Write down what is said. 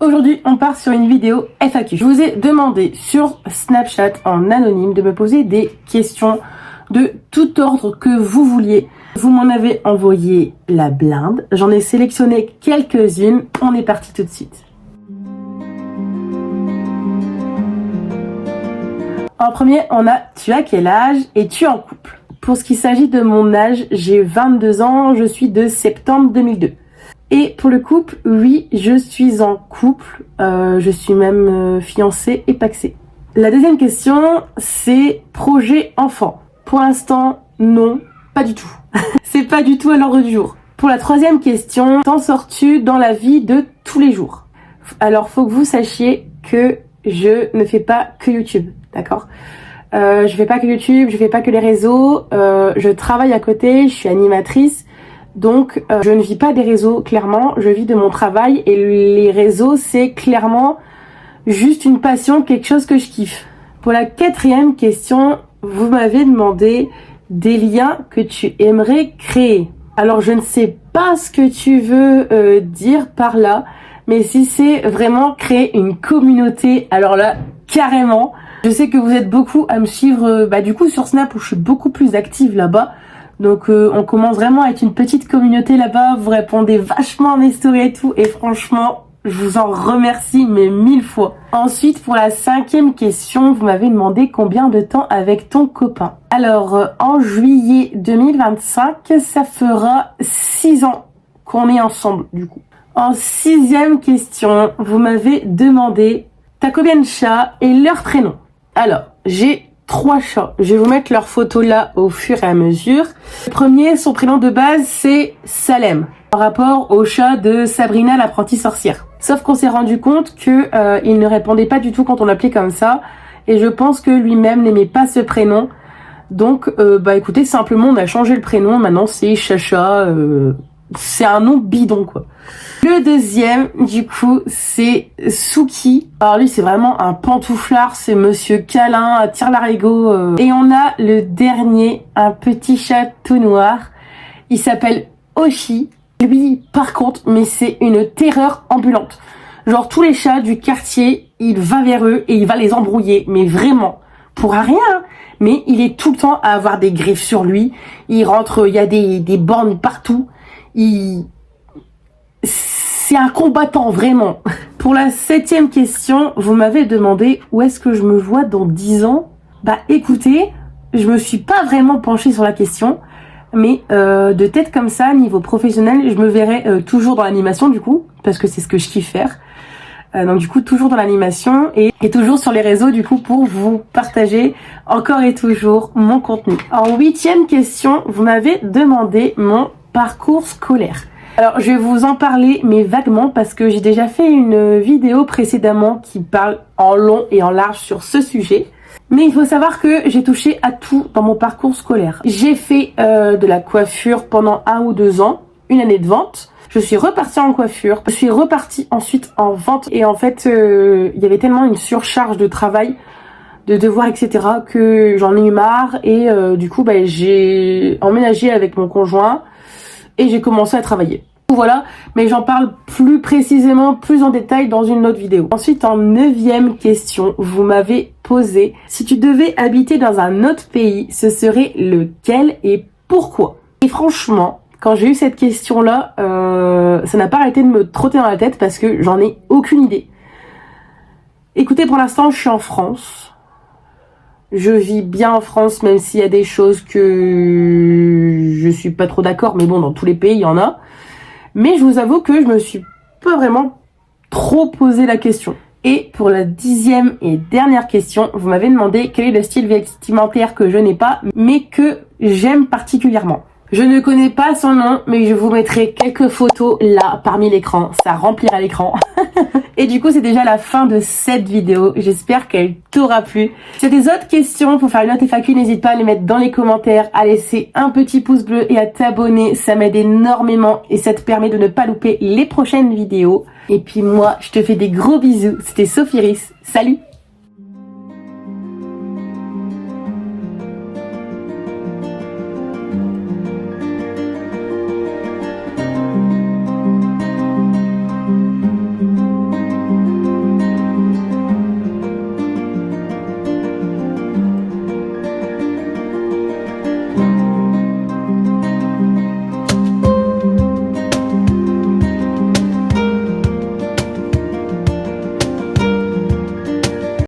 Aujourd'hui, on part sur une vidéo FAQ. Je vous ai demandé sur Snapchat en anonyme de me poser des questions de tout ordre que vous vouliez. Vous m'en avez envoyé la blinde. J'en ai sélectionné quelques-unes. On est parti tout de suite. En premier, on a « Tu as quel âge? Es-tu en couple ?» Pour ce qui s'agit de mon âge, j'ai 22 ans, je suis de septembre 2002. Et pour le couple, oui, je suis en couple, je suis même fiancée et pacsée. La deuxième question, c'est projet enfant. Pour l'instant, non, pas du tout. C'est pas du tout à l'ordre du jour. Pour la troisième question, t'en sors-tu dans la vie de tous les jours? Alors, faut que vous sachiez que je ne fais pas que YouTube, d'accord? Je fais pas que YouTube, je fais pas que les réseaux, je travaille à côté, je suis animatrice. Donc, je ne vis pas des réseaux, clairement, je vis de mon travail et les réseaux, c'est clairement juste une passion, quelque chose que je kiffe. Pour la quatrième question, vous m'avez demandé des liens que tu aimerais créer. Alors, je ne sais pas ce que tu veux dire par là, mais si c'est vraiment créer une communauté, alors là, carrément. Je sais que vous êtes beaucoup à me suivre, du coup, sur Snap, où je suis beaucoup plus active là-bas. Donc on commence vraiment à être une petite communauté là-bas, vous répondez vachement à mes stories et tout, et franchement, je vous en remercie mais 1000 fois. Ensuite, pour la cinquième question, vous m'avez demandé combien de temps avec ton copain. Alors, en juillet 2025, ça fera 6 ans qu'on est ensemble du coup. En sixième question, vous m'avez demandé t'as combien de chats et leur prénom. Alors, j'ai 3 chats. Je vais vous mettre leurs photos là au fur et à mesure. Le premier, son prénom de base, c'est Salem, en rapport au chat de Sabrina l'apprentie sorcière. Sauf qu'on s'est rendu compte que il ne répondait pas du tout quand on l'appelait comme ça, et je pense que lui-même n'aimait pas ce prénom. Donc, écoutez, simplement, on a changé le prénom. Maintenant, c'est Chacha. C'est un nom bidon, quoi. Le deuxième, du coup, c'est Suki. Alors lui, c'est vraiment un pantouflard, c'est monsieur câlin, tire-larigot. Et on a le dernier, un petit chat tout noir. Il s'appelle Oshi. Lui, par contre, mais c'est une terreur ambulante. Genre, tous les chats du quartier, il va vers eux et il va les embrouiller. Mais vraiment, pour rien. Mais il est tout le temps à avoir des griffes sur lui. Il rentre, il y a des bornes partout. C'est un combattant, vraiment. Pour la septième question, vous m'avez demandé où est-ce que je me vois dans 10 ans. Écoutez, je me suis pas vraiment penchée sur la question, mais de tête comme ça, niveau professionnel, je me verrai toujours dans l'animation du coup, parce que c'est ce que je kiffe faire. Donc du coup, toujours dans l'animation et toujours sur les réseaux du coup pour vous partager encore et toujours mon contenu. En huitième question, vous m'avez demandé mon parcours scolaire. Alors, je vais vous en parler, mais vaguement, parce que j'ai déjà fait une vidéo précédemment qui parle en long et en large sur ce sujet. Mais il faut savoir que j'ai touché à tout dans mon parcours scolaire. J'ai fait de la coiffure pendant 1 ou 2 ans, une année de vente. Je suis repartie en coiffure, je suis repartie ensuite en vente. Et en fait, il y avait tellement une surcharge de travail, de devoirs, etc. que j'en ai eu marre. Et du coup, j'ai emménagé avec mon conjoint. Et j'ai commencé à travailler. Voilà, mais j'en parle plus précisément, plus en détail dans une autre vidéo. Ensuite, en 9e question, vous m'avez posé si tu devais habiter dans un autre pays, ce serait lequel et pourquoi? Et franchement, quand j'ai eu cette question-là, ça n'a pas arrêté de me trotter dans la tête parce que j'en ai aucune idée. Écoutez, pour l'instant, je suis en France. Je vis bien en France, même s'il y a des choses que je suis pas trop d'accord, mais bon, dans tous les pays, il y en a. Mais je vous avoue que je me suis pas vraiment trop posé la question. Et pour la 10e et dernière question, vous m'avez demandé quel est le style vestimentaire que je n'ai pas, mais que j'aime particulièrement. Je ne connais pas son nom, mais je vous mettrai quelques photos là, parmi l'écran. Ça remplira l'écran. Et du coup, c'est déjà la fin de cette vidéo. J'espère qu'elle t'aura plu. Si tu as des autres questions pour faire une autre FAQ, n'hésite pas à les mettre dans les commentaires, à laisser un petit pouce bleu et à t'abonner. Ça m'aide énormément et ça te permet de ne pas louper les prochaines vidéos. Et puis moi, je te fais des gros bisous. C'était Sophiris. Salut!